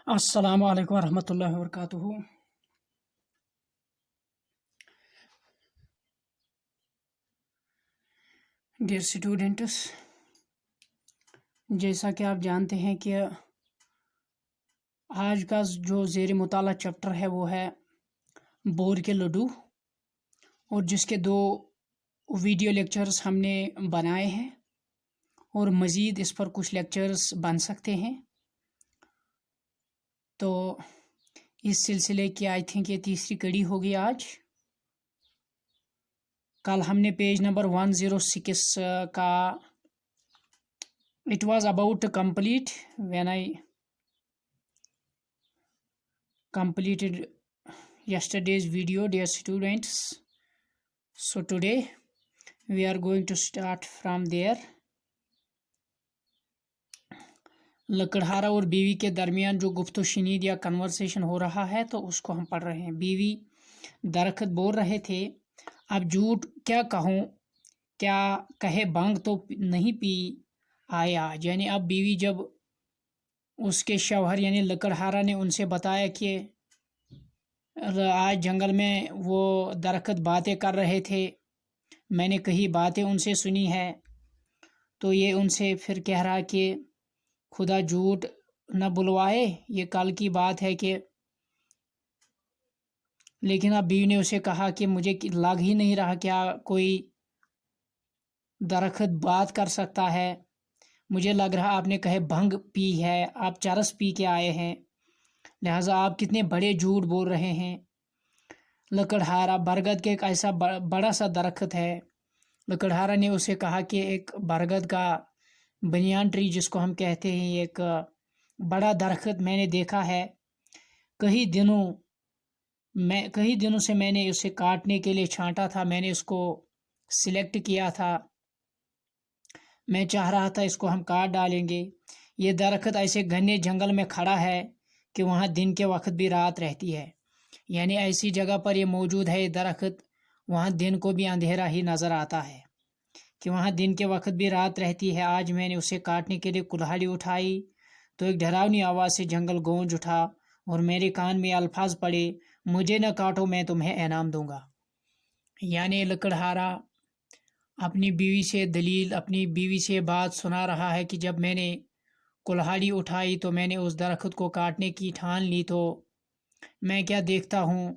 السلام علیکم ورحمۃ اللہ وبرکاتہ. ڈیئر اسٹوڈنٹس، جیسا کہ آپ جانتے ہیں کہ آج کا جو زیر مطالعہ چیپٹر ہے وہ ہے بور کے لڈو، اور جس کے 2 ویڈیو لیکچرز ہم نے بنائے ہیں اور مزید اس پر کچھ لیکچرز بن سکتے ہیں. تو اس سلسلے کی آئی تھنک یہ تیسری کڑی ہوگی آج. کل ہم نے پیج نمبر 106 کا it was about complete when I completed yesterday's video, dear students. So today we are going to start from there. لکڑہارا اور بیوی کے درمیان جو گفت و شنید یا کنورسیشن ہو رہا ہے تو اس کو ہم پڑھ رہے ہیں. بیوی درخت بول رہے تھے اب جھوٹ کیا کہوں، کیا کہے بھنگ تو نہیں پی آئے آج. یعنی اب بیوی جب اس کے شوہر یعنی لکڑہارا نے ان سے بتایا کہ آج جنگل میں وہ درخت باتیں کر رہے تھے، میں نے کئی باتیں ان سے سنی ہے، تو یہ ان سے پھر کہہ رہا کہ خدا جھوٹ نہ بلوائے، یہ کل کی بات ہے کہ. لیکن اب بیوی نے اسے کہا کہ مجھے لگ ہی نہیں رہا کیا کوئی درخت بات کر سکتا ہے، مجھے لگ رہا آپ نے کہے بھنگ پی ہے، آپ چرس پی کے آئے ہیں، لہٰذا آپ کتنے بڑے جھوٹ بول رہے ہیں. لکڑہارا برگد کے ایک ایسا بڑا سا درخت ہے. لکڑہارا نے اسے کہا کہ ایک برگد کا بنیان ٹری جس کو ہم کہتے ہیں، ایک بڑا درخت میں نے دیکھا ہے، کئی دنوں سے میں نے اسے کاٹنے کے لیے چھانٹا تھا، میں نے اس کو سلیکٹ کیا تھا، میں چاہ رہا تھا اس کو ہم کاٹ ڈالیں گے. یہ درخت ایسے گھنے جنگل میں کھڑا ہے کہ وہاں دن کے وقت بھی رات رہتی ہے، یعنی ایسی جگہ پر یہ موجود ہے یہ درخت وہاں دن کو بھی اندھیرا ہی نظر آتا ہے کہ وہاں دن کے وقت بھی رات رہتی ہے. آج میں نے اسے کاٹنے کے لیے کلہاڑی اٹھائی تو ایک ڈراؤنی آواز سے جنگل گونج اٹھا اور میرے کان میں الفاظ پڑے، مجھے نہ کاٹو میں تمہیں انعام دوں گا. یعنی لکڑہارا اپنی بیوی سے بات سنا رہا ہے کہ جب میں نے کلہاڑی اٹھائی تو میں نے اس درخت کو کاٹنے کی ٹھان لی، تو میں کیا دیکھتا ہوں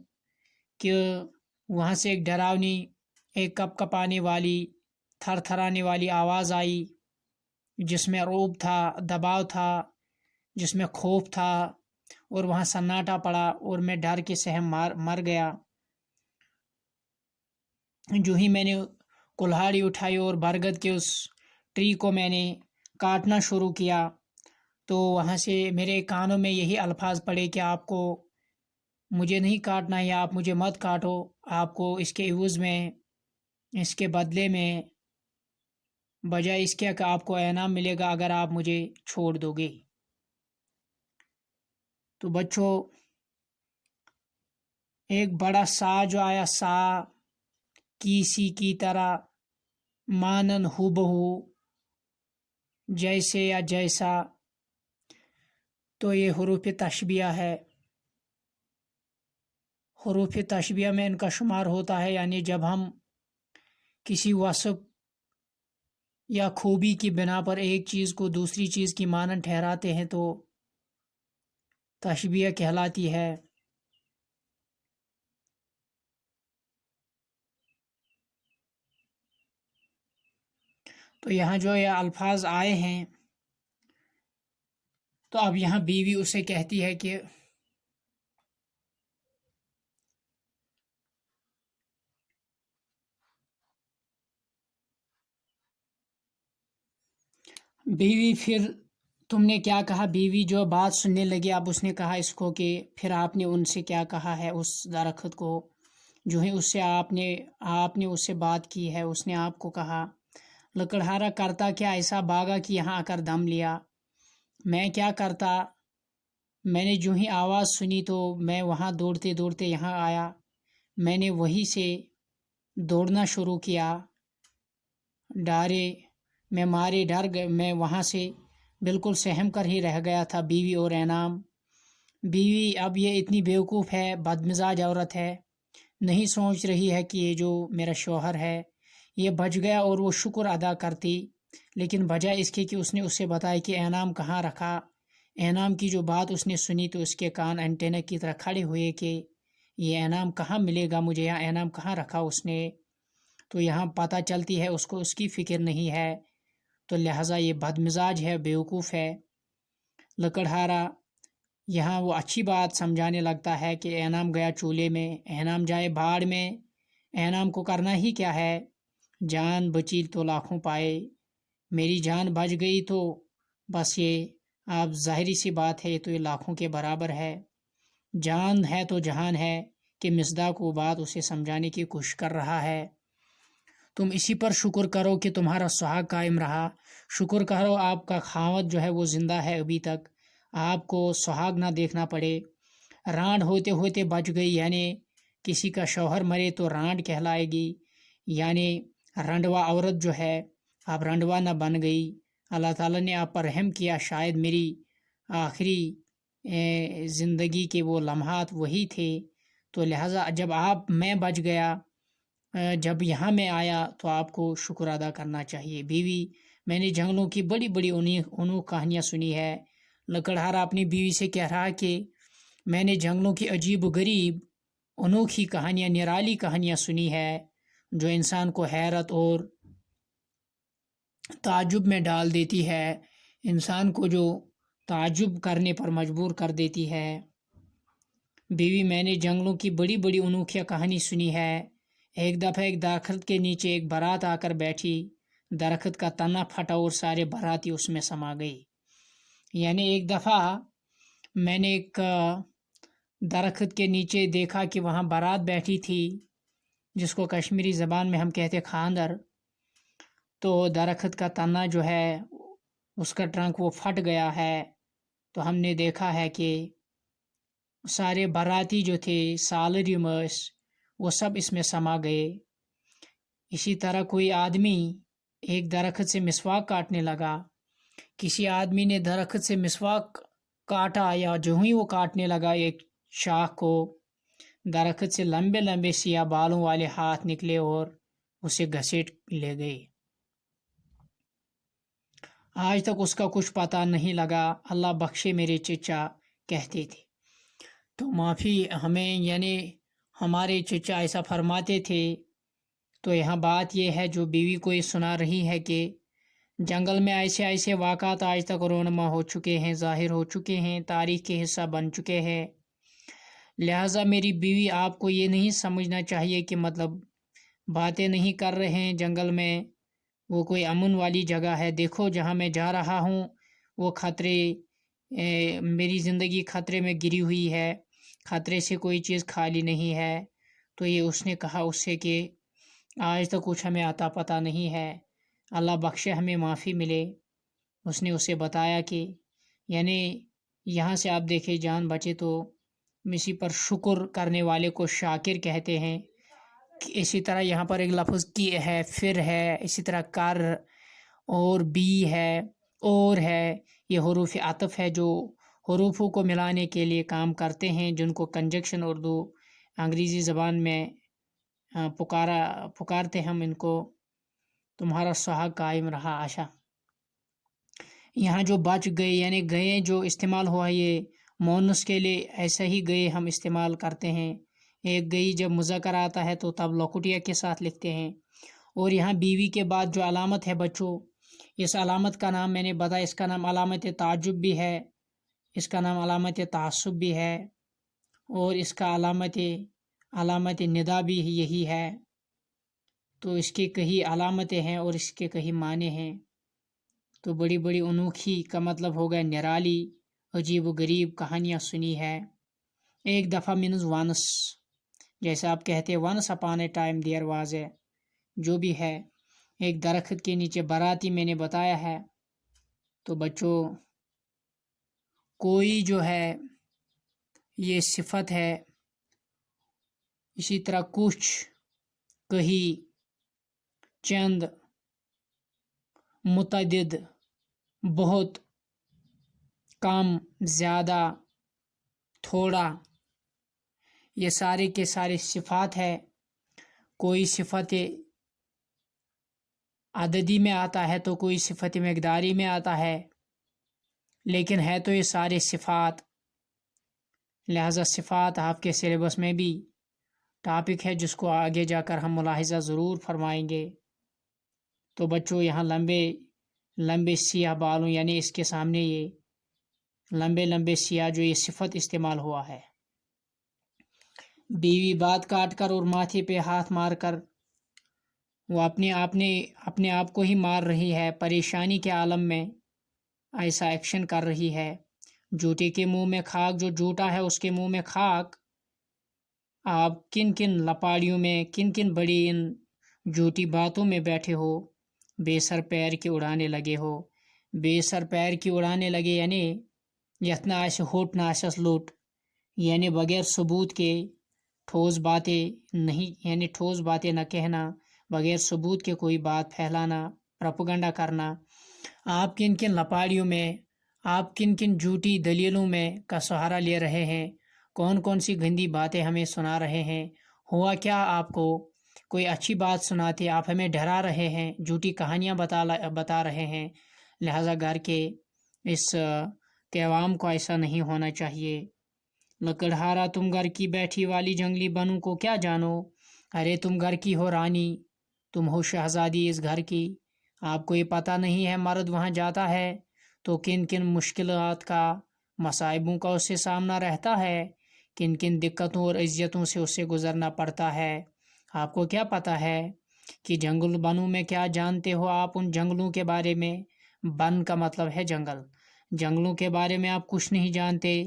کہ وہاں سے ایک ڈراؤنی، ایک کپ کپانے والی، تھر تھرانے والی آواز آئی جس میں رعب تھا، دباؤ تھا، جس میں خوف تھا، اور وہاں سناٹا پڑا اور میں ڈر کے سہم مر گیا. جو ہی میں نے کلہاڑی اٹھائی اور برگد کے اس ٹری کو میں نے کاٹنا شروع کیا تو وہاں سے میرے کانوں میں یہی الفاظ پڑے کہ آپ کو مجھے نہیں کاٹنا یا آپ مجھے مت کاٹو، آپ کو اس کے عوض میں، اس کے بدلے میں، بجائے اس کے کہ آپ کو انعام ملے گا اگر آپ مجھے چھوڑ دو گے. تو بچوں ایک بڑا سا جو آیا، سا کیسی کی طرح، مانن ہو بہو، جیسے یا جیسا، تو یہ حروف تشبیہ ہے. حروف تشبیہ میں ان کا شمار ہوتا ہے، یعنی جب ہم کسی وصف یا خوبی کی بنا پر ایک چیز کو دوسری چیز کی مانند ٹھہراتے ہیں تو تشبیہ کہلاتی ہے. تو یہاں جو یہ الفاظ آئے ہیں تو اب یہاں بیوی اسے کہتی ہے کہ بیوی پھر تم نے کیا کہا. بیوی جو بات سننے لگی اب اس نے کہا اس کو کہ پھر آپ نے ان سے کیا کہا ہے، اس درخت کو جو ہے اس سے آپ نے اس سے بات کی ہے، اس نے آپ کو کہا. لکڑہارا کرتا کیا ایسا بھاگا کہ یہاں آ کر دم لیا. میں کیا کرتا، میں نے جو ہی آواز سنی تو میں وہاں دوڑتے دوڑتے یہاں آیا، میں نے وہیں سے دوڑنا شروع کیا. میں وہاں سے بالکل سہم کر ہی رہ گیا تھا. بیوی اور انعام بیوی اب یہ اتنی بیوقوف ہے، بدمزاج عورت ہے، نہیں سوچ رہی ہے کہ یہ جو میرا شوہر ہے یہ بچ گیا اور وہ شکر ادا کرتی، لیکن بجائے اس کے کہ اس نے اسے بتایا کہ انعام کہاں رکھا، انعام کی جو بات اس نے سنی تو اس کے کان انٹینا کی طرح کھڑے ہوئے کہ یہ انعام کہاں ملے گا مجھے، یہاں انعام کہاں رکھا اس نے، تو یہاں پتہ چلتی ہے اس کو اس کی فکر نہیں ہے، تو لہٰذا یہ بدمزاج ہے، بیوقوف ہے۔ لکڑہارا یہاں وہ اچھی بات سمجھانے لگتا ہے کہ انعام گیا چولہے میں، انعام جائے بھاڑ میں، انعام کو کرنا ہی کیا ہے، جان بچی تو لاکھوں پائے، میری جان بچ گئی تو بس یہ آپ ظاہری سی بات ہے تو یہ لاکھوں کے برابر ہے، جان ہے تو جہان ہے، کہ مصداق وہ بات اسے سمجھانے کی کوشش کر رہا ہے۔ تم اسی پر شکر کرو کہ تمہارا سہاگ قائم رہا، شکر کرو آپ کا خاوند جو ہے وہ زندہ ہے ابھی تک، آپ کو سہاگ نہ دیکھنا پڑے، رانڈ ہوتے ہوتے بچ گئی، یعنی کسی کا شوہر مرے تو رانڈ کہلائے گی، یعنی رنڈوا عورت جو ہے اب رنڈوا نہ بن گئی، اللہ تعالیٰ نے آپ پر رحم کیا، شاید میری آخری زندگی کے وہ لمحات وہی تھے، تو لہٰذا جب میں بچ گیا، جب یہاں میں آیا تو آپ کو شکر ادا کرنا چاہیے۔ بیوی، میں نے جنگلوں کی بڑی بڑی انوکھ کہانیاں سنی ہے، لکڑہارا اپنی بیوی سے کہہ رہا کہ میں نے جنگلوں کی عجیب و غریب انوکھی کہانیاں، نرالی کہانیاں سنی ہے جو انسان کو حیرت اور تعجب میں ڈال دیتی ہے، انسان کو جو تعجب کرنے پر مجبور کر دیتی ہے۔ بیوی، میں نے جنگلوں کی بڑی بڑی انوکھی کہانی سنی ہے، ایک دفعہ ایک درخت کے نیچے ایک بارات آ کر بیٹھی، درخت کا تنا پھٹا اور سارے باراتی اس میں سما گئی، یعنی ایک دفعہ میں نے ایک درخت کے نیچے دیکھا کہ وہاں بارات بیٹھی تھی، جس کو کشمیری زبان میں ہم کہتے خاندر، تو درخت کا تنا جو ہے اس کا ٹرنک وہ پھٹ گیا ہے، تو ہم نے دیکھا ہے کہ سارے باراتی جو تھے سالری مس وہ سب اس میں سما گئے۔ اسی طرح کوئی آدمی ایک درخت سے مسواک کاٹنے لگا، کسی آدمی نے درخت سے مسواک کاٹا، یا جو ہی وہ کاٹنے لگا ایک شاخ کو، درخت سے لمبے لمبے سیاہ بالوں والے ہاتھ نکلے اور اسے گھسیٹ لے گئے، آج تک اس کا کچھ پتہ نہیں لگا، اللہ بخشے میرے چچا کہتے تھے۔ تو معافی ہمیں، یعنی ہمارے چچا ایسا فرماتے تھے، تو یہاں بات یہ ہے جو بیوی کو یہ سنا رہی ہے کہ جنگل میں ایسے ایسے واقعات آج تک رونما ہو چکے ہیں، ظاہر ہو چکے ہیں، تاریخ کے حصہ بن چکے ہیں، لہٰذا میری بیوی آپ کو یہ نہیں سمجھنا چاہیے کہ مطلب باتیں نہیں کر رہے ہیں جنگل میں، وہ کوئی امن والی جگہ ہے، دیکھو جہاں میں جا رہا ہوں وہ خطرے، میری زندگی خطرے میں گری ہوئی ہے، خطرے سے کوئی چیز خالی نہیں ہے، تو یہ اس نے کہا اس سے کہ آج تک کچھ ہمیں عطا پتہ نہیں ہے، اللہ بخشے ہمیں معافی ملے۔ اس نے اسے بتایا کہ یعنی یہاں سے آپ دیکھیں جان بچے تو اسی پر شکر کرنے والے کو شاکر کہتے ہیں، اسی طرح یہاں پر ایک لفظ کی ہے، پھر ہے، اسی طرح کر اور بی ہے اور ہے، یہ حروف عطف ہے جو حروفوں کو ملانے کے لیے کام کرتے ہیں، جن کو کنجکشن اردو انگریزی زبان میں پکارتے ہم ان کو۔ تمہارا سہاگ قائم رہا، آشا یہاں جو بچ گئے، یعنی گئے جو استعمال ہوا یہ مونس کے لیے ایسا ہی گئے ہم استعمال کرتے ہیں، ایک گئی جب مذکر آتا ہے تو تب لوکٹیا کے ساتھ لکھتے ہیں، اور یہاں بیوی کے بعد جو علامت ہے بچوں، اس علامت کا نام میں نے بتایا، اس کا نام علامت تعجب بھی ہے، اس کا نام علامت تعصب بھی ہے، اور اس کا علامت ندا بھی یہی ہے، تو اس کی کئی علامتیں ہیں اور اس کے کئی معنی ہیں، تو بڑی بڑی انوکھی کا مطلب ہو گیا نرالی، عجیب و غریب کہانیاں سنی ہے۔ ایک دفعہ مینز ونس، جیسے آپ کہتے ہیں once upon a time there was a, جو بھی ہے، ایک درخت کے نیچے باراتی میں نے بتایا ہے، تو بچوں کوئی جو ہے یہ صفت ہے، اسی طرح کچھ کہیں چند متعدد بہت کم زیادہ تھوڑا، یہ سارے کے سارے صفات ہے. کوئی صفت عددی میں آتا ہے تو کوئی صفت مقداری میں آتا ہے، لیکن ہے تو یہ سارے صفات. لہذا صفات آپ کے سلیبس میں بھی ٹاپک ہے جس کو آگے جا کر ہم ملاحظہ ضرور فرمائیں گے. تو بچوں یہاں لمبے لمبے سیاہ بالوں یعنی اس کے سامنے یہ لمبے لمبے سیاہ جو یہ صفت استعمال ہوا ہے. بیوی بات کاٹ کر اور ماتھے پہ ہاتھ مار کر وہ اپنے آپ کو ہی مار رہی ہے، پریشانی کے عالم میں ایسا ایکشن کر رہی ہے. جوٹے کے منہ میں خاک، جو جھوٹا ہے اس کے منہ میں خاک. آپ کن کن لپاڑیوں میں، کن کن بڑی ان جھوٹی باتوں میں بیٹھے ہو، بے سر پیر کی اڑانے لگے ہو. بے سر پیر کی اڑانے لگے یعنی یتنا آسہ ہوٹ نہ آسس لوٹ، یعنی بغیر ثبوت کے ٹھوس باتیں نہیں، یعنی ٹھوس باتیں نہ کہنا، بغیر ثبوت کے کوئی بات پھیلانا، پروپیگنڈا کرنا. آپ کن کن لپاڑیوں میں، آپ کن کن جھوٹی دلیلوں میں کا سہارا لے رہے ہیں، کون کون سی گندی باتیں ہمیں سنا رہے ہیں. ہوا کیا، آپ کو کوئی اچھی بات سناتے آپ ہمیں ڈرا رہے ہیں، جھوٹی کہانیاں بتا رہے ہیں. لہذا گھر کے اس قوام کو ایسا نہیں ہونا چاہیے. لکڑہارا تم گھر کی بیٹھی والی جنگلی بنوں کو کیا جانو، ارے تم گھر کی ہو رانی، تم ہو شہزادی اس گھر کی. آپ کو یہ پتہ نہیں ہے مرد وہاں جاتا ہے تو کن کن مشکلات کا، مصائبوں کا اس سے سامنا رہتا ہے، کن کن دقتوں اور اذیتوں سے اس سے گزرنا پڑتا ہے. آپ کو کیا پتہ ہے کہ جنگل بنوں میں کیا جانتے ہو آپ ان جنگلوں کے بارے میں. بن کا مطلب ہے جنگل، جنگلوں کے بارے میں آپ کچھ نہیں جانتے،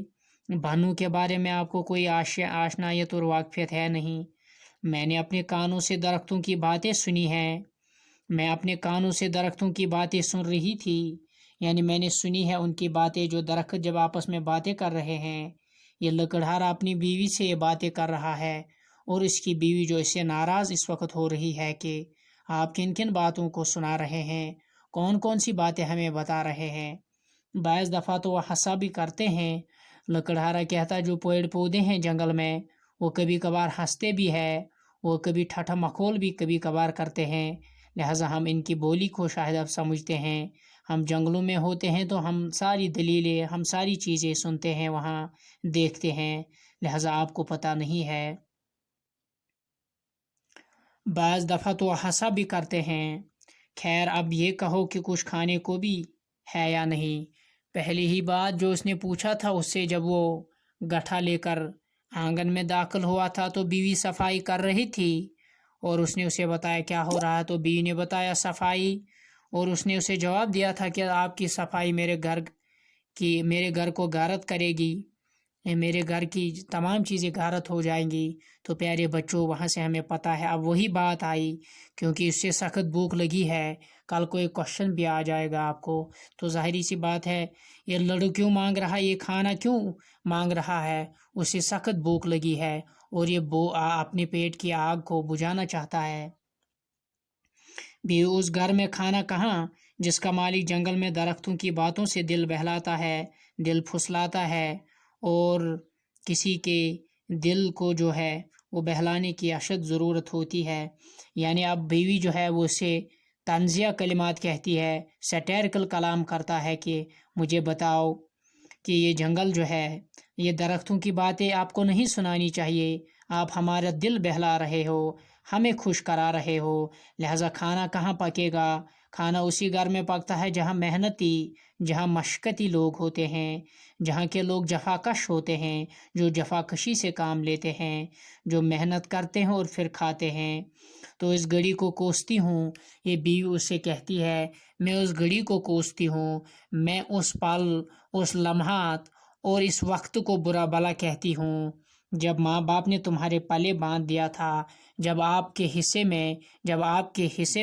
بنوں کے بارے میں آپ کو کوئی آشنائیت اور واقفیت ہے نہیں. میں نے اپنے کانوں سے درختوں کی باتیں سنی ہیں، میں اپنے کانوں سے درختوں کی باتیں سن رہی تھی، یعنی میں نے سنی ہے ان کی باتیں، جو درخت جب آپس میں باتیں کر رہے ہیں. یہ لکڑہارا اپنی بیوی سے یہ باتیں کر رہا ہے اور اس کی بیوی جو اس سے ناراض اس وقت ہو رہی ہے کہ آپ کن کن باتوں کو سنا رہے ہیں، کون کون سی باتیں ہمیں بتا رہے ہیں. بعض دفعہ تو وہ ہنسا بھی کرتے ہیں. لکڑہارا کہتا جو پیڑ پودے ہیں جنگل میں وہ کبھی کبھار ہنستے بھی ہے، وہ کبھی ٹھٹھا مخول بھی کبھی کبھار کرتے ہیں. لہٰذا ہم ان کی بولی کو شاید اب سمجھتے ہیں. ہم جنگلوں میں ہوتے ہیں تو ہم ساری دلیلیں، ہم ساری چیزیں سنتے ہیں، وہاں دیکھتے ہیں. لہٰذا آپ کو پتہ نہیں ہے. بعض دفعہ تو ہنسا بھی کرتے ہیں. خیر اب یہ کہو کہ کچھ کھانے کو بھی ہے یا نہیں. پہلی ہی بات جو اس نے پوچھا تھا اس سے، جب وہ گٹھا لے کر آنگن میں داخل ہوا تھا تو بیوی صفائی کر رہی تھی اور اس نے اسے بتایا کیا ہو رہا، تو بیوی نے بتایا صفائی، اور اس نے اسے جواب دیا تھا کہ آپ کی صفائی میرے گھر کو غارت کرے گی، میرے گھر کی تمام چیزیں غارت ہو جائیں گی. تو پیارے بچوں وہاں سے ہمیں پتہ ہے اب وہی بات آئی، کیونکہ اس سے سخت بھوک لگی ہے. کل کوئی کوشچن بھی آ جائے گا آپ کو، تو ظاہری سی بات ہے یہ لڑو کیوں مانگ رہا ہے، یہ کھانا کیوں مانگ رہا ہے، اسے سخت بھوک لگی ہے اور یہ اپنے پیٹ کی آگ کو بجھانا چاہتا ہے. بھی اس گھر میں کھانا کہاں جس کا مالک جنگل میں درختوں کی باتوں سے دل بہلاتا ہے، دل پھسلاتا ہے، اور کسی کے دل کو جو ہے وہ بہلانے کی اشد ضرورت ہوتی ہے. یعنی اب بیوی جو ہے وہ اسے طنزیہ کلمات کہتی ہے، سیٹیریکل کلام کرتا ہے کہ مجھے بتاؤ کہ یہ جنگل جو ہے، یہ درختوں کی باتیں آپ کو نہیں سنانی چاہیے، آپ ہمارا دل بہلا رہے ہو، ہمیں خوش کرا رہے ہو. لہٰذا کھانا کہاں پکے گا، کھانا اسی گھر میں پکتا ہے جہاں محنتی، جہاں مشقتی لوگ ہوتے ہیں، جہاں کے لوگ جفا کش ہوتے ہیں، جو جفا کشی سے کام لیتے ہیں، جو محنت کرتے ہیں اور پھر کھاتے ہیں. تو اس گھڑی کو کوستی ہوں، یہ بیوی اس سے کہتی ہے میں اس گھڑی کو کوستی ہوں، میں اس پل، اس لمحات اور اس وقت کو برا بلا کہتی ہوں جب ماں باپ نے تمہارے پلے باندھ دیا تھا، جب آپ کے حصے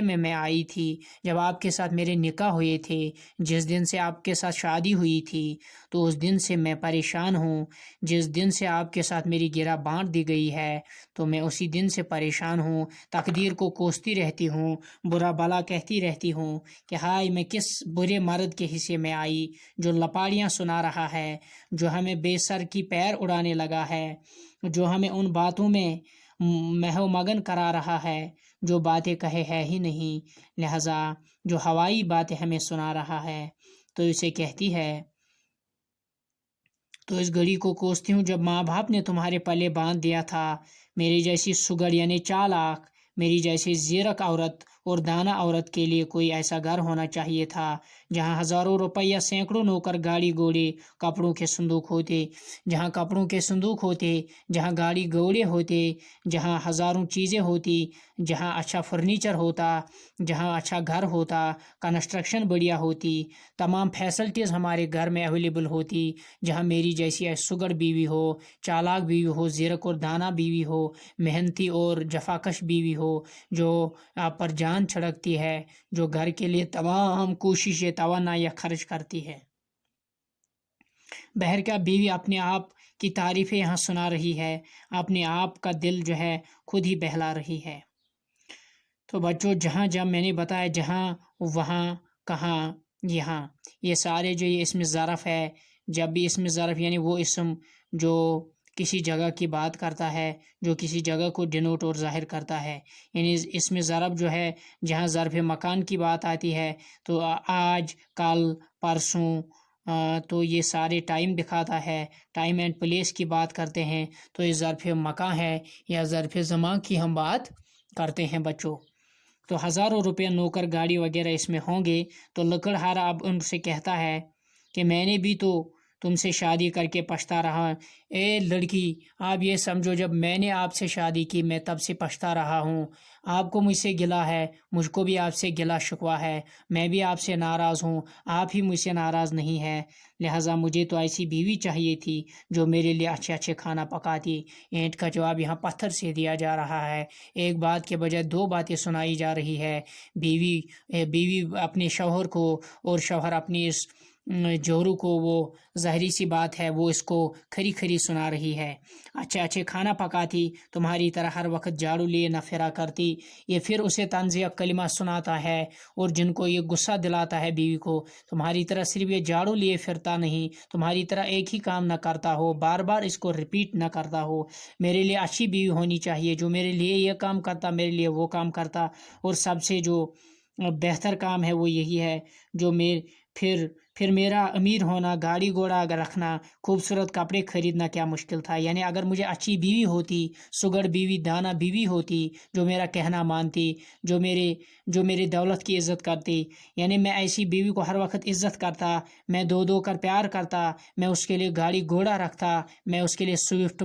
میں میں آئی تھی، جب آپ کے ساتھ میرے نکاح ہوئے تھے، جس دن سے آپ کے ساتھ شادی ہوئی تھی، تو اس دن سے میں پریشان ہوں۔ جس دن سے آپ کے ساتھ میری گرہ بانٹ دی گئی ہے تو میں اسی دن سے پریشان ہوں، تقدیر کو کوستی رہتی ہوں، برا بلا کہتی رہتی ہوں کہ ہائے میں کس برے مرد کے حصے میں آئی، جو لپاڑیاں سنا رہا ہے، جو ہمیں بے سر کی پیر اڑانے لگا ہے، جو ہمیں ان باتوں میں مہو مگن کرا رہا ہے جو باتیں کہے ہے ہی نہیں، لہذا جو ہوائی باتیں ہمیں سنا رہا ہے۔ تو اسے کہتی ہے، تو اس گھڑی کو کوستی ہوں جب ماں باپ نے تمہارے پلے باندھ دیا تھا۔ میری جیسی سگڑ یعنی چالاک، میری جیسی زیرک عورت اور دانا عورت کے لیے کوئی ایسا گھر ہونا چاہیے تھا جہاں ہزاروں روپیہ، سینکڑوں نوکر، گاڑی گھوڑے، کپڑوں کے صندوق ہوتے، جہاں گاڑی گھوڑے ہوتے، جہاں ہزاروں چیزیں ہوتی، جہاں اچھا فرنیچر ہوتا، جہاں اچھا گھر ہوتا، کنسٹرکشن بڑھیا ہوتی، تمام فیسلٹیز ہمارے گھر میں اویلیبل ہوتی، جہاں میری جیسی سگڑ بیوی ہو، چالاک بیوی ہو، زیرک اور دانا بیوی ہو، محنتی اور جفاکش بیوی ہو، جو آپ پر جان چھڑکتی ہے، جو گھر کے لیے تمام کوششیں توانائیاں خرچ کرتی ہے۔ بہرکیف بیوی اپنے آپ کی تعریفیں یہاں سنا رہی ہے، اپنے آپ کا دل جو ہے خود ہی بہلا رہی ہے۔ تو بچوں، جہاں جب میں نے بتایا جہاں، وہاں، کہاں، یہاں، یہ سارے جو یہ اسم ظرف ہے، جب بھی اسم ظرف یعنی وہ اسم جو کسی جگہ کی بات کرتا ہے، جو کسی جگہ کو ڈینوٹ اور ظاہر کرتا ہے، یعنی اسم ظرف جو ہے جہاں ظرف مکان کی بات آتی ہے تو آج، کل، پرسوں، تو یہ سارے ٹائم دکھاتا ہے، ٹائم اینڈ پلیس کی بات کرتے ہیں، تو یہ ظرف مکان ہے یا ظرف زمان کی ہم بات کرتے ہیں بچوں۔ تو ہزاروں روپے، نوکر، گاڑی وغیرہ اس میں ہوں گے۔ تو لکڑہارا اب ان سے کہتا ہے کہ میں نے بھی تو تم سے شادی کر کے پچھتا رہا۔ اے لڑکی، آپ یہ سمجھو جب میں نے آپ سے شادی کی میں تب سے پچھتا رہا ہوں۔ آپ کو مجھ سے گلہ ہے، مجھ کو بھی آپ سے گلہ شکوہ ہے، میں بھی آپ سے ناراض ہوں، آپ ہی مجھ سے ناراض نہیں ہے، لہٰذا مجھے تو ایسی بیوی چاہیے تھی جو میرے لیے اچھے اچھے کھانا پکاتی۔ اینٹ کا جواب یہاں پتھر سے دیا جا رہا ہے، ایک بات کے بجائے دو باتیں سنائی جا رہی ہے۔ بیوی اپنے شوہر کو اور شوہر اپنی اس جوہرو کو، وہ ظاہری سی بات ہے، وہ اس کو کھری کھری سنا رہی ہے۔ اچھے اچھے کھانا پکاتی، تمہاری طرح ہر وقت جھاڑو لیے نہ پھرا کرتی۔ یہ پھر اسے طنزیہ کلمہ سناتا ہے، اور جن کو یہ غصہ دلاتا ہے بیوی کو، تمہاری طرح صرف یہ جھاڑو لیے پھرتا نہیں، تمہاری طرح ایک ہی کام نہ کرتا ہو، بار بار اس کو ریپیٹ نہ کرتا ہو۔ میرے لیے اچھی بیوی ہونی چاہیے جو میرے لیے یہ کام کرتا، میرے لیے وہ کام کرتا، اور سب سے جو بہتر کام ہے وہ یہی ہے جو پھر میرا امیر ہونا، گاڑی گھوڑا رکھنا، خوبصورت کپڑے خریدنا کیا مشکل تھا۔ یعنی اگر مجھے اچھی بیوی ہوتی، سگڑ بیوی، دانا بیوی ہوتی، جو میرا کہنا مانتی، جو میرے دولت کی عزت کرتی، یعنی میں ایسی بیوی کو ہر وقت عزت کرتا، میں دو دو کر پیار کرتا، میں اس کے لیے گاڑی گھوڑا رکھتا، میں اس کے لیے سوئفٹ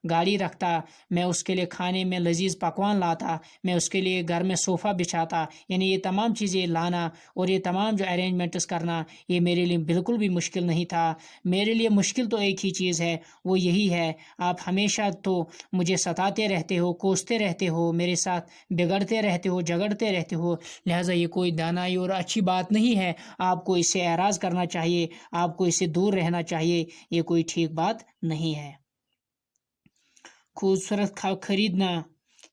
گاڑی رکھتا، میں اس کے لیے کھانے میں لذیذ پکوان لاتا، میں اس کے لیے گھر میں صوفہ بچھاتا، یعنی یہ تمام چیزیں لانا اور یہ تمام جو ارینجمنٹس کرنا، یہ میرے لیے بالکل بھی مشکل نہیں تھا۔ میرے لیے مشکل تو ایک ہی چیز ہے، وہ یہی ہے آپ ہمیشہ تو مجھے ستاتے رہتے ہو، کوستے رہتے ہو، میرے ساتھ بگڑتے رہتے ہو، جھگڑتے رہتے ہو، لہٰذا یہ کوئی دانائی اور اچھی بات نہیں ہے، آپ کو اس سے اعراض کرنا چاہیے، آپ کو اس سے دور رہنا چاہیے، یہ کوئی ٹھیک بات نہیں ہے۔ خوبصورت خریدنا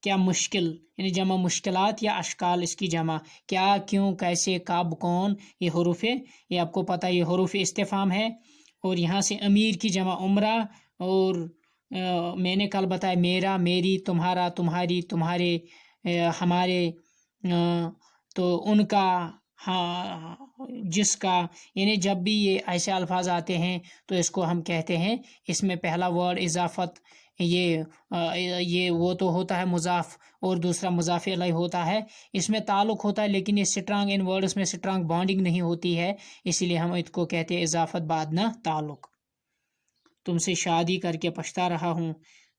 کیا مشکل، یعنی جمع مشکلات یا اشکال، اس کی جمع کیا، کیوں، کیسے، کب، کون، یہ حروف ہے، یہ آپ کو پتہ یہ حروف استفہام ہے۔ اور یہاں سے امیر کی جمع عمرہ، اور میں نے کل بتایا میرا، میری، تمہارا، تمہاری، تمہارے، ہمارے، تو ان کا، ہاں، جس کا، یعنی جب بھی یہ ایسے الفاظ آتے ہیں تو اس کو ہم کہتے ہیں، اس میں پہلا ورڈ اضافت، یہ وہ تو ہوتا ہے مضاف، اور دوسرا مضاف الیہ ہوتا ہے، اس میں تعلق ہوتا ہے، لیکن یہ سٹرانگ، ان ورڈز میں سٹرانگ بانڈنگ نہیں ہوتی ہے، اسی لیے ہم اس کو کہتے ہیں اضافت بعد نہ تعلق۔ تم سے شادی کر کے پچھتا رہا ہوں،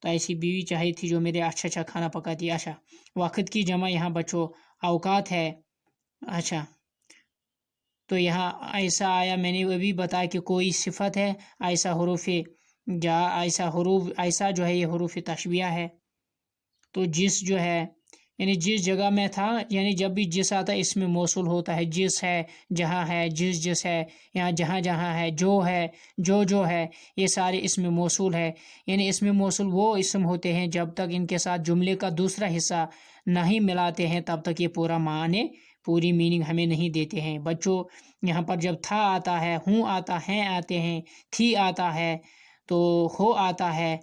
تو ایسی بیوی چاہیے تھی جو میرے اچھا اچھا کھانا پکاتی۔ اچھا، وقت کی جمع یہاں بچوں اوقات ہے۔ اچھا، تو یہاں ایسا آیا، میں نے ابھی بتایا کہ کوئی صفت ہے، ایسا جو ہے یہ حروف تشبیہ ہے۔ تو جس جو ہے یعنی جس جگہ میں تھا، یعنی جب بھی جس آتا ہے اس میں موصول ہوتا ہے، جس ہے جہاں ہے، جس ہے یہاں، جہاں جہاں ہے، جو ہے جو ہے، یہ سارے اس میں موصول ہے۔ یعنی اس میں موصول وہ اسم ہوتے ہیں جب تک ان کے ساتھ جملے کا دوسرا حصہ نہیں ملاتے ہیں تب تک یہ پورا معنی، پوری میننگ ہمیں نہیں دیتے ہیں۔ بچوں یہاں پر جب تھا آتا ہے، ہوں آتا ہے آتے ہیں، تھی آتا ہے، تو ہو آتا ہے،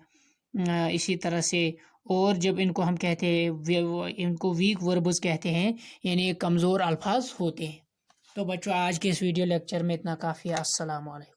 اسی طرح سے، اور جب ان کو ہم کہتے ہیں ان کو ویک وربز کہتے ہیں، یعنی کمزور الفاظ ہوتے ہیں۔ تو بچوں آج کے اس ویڈیو لیکچر میں اتنا کافی ہے۔ السلام علیکم۔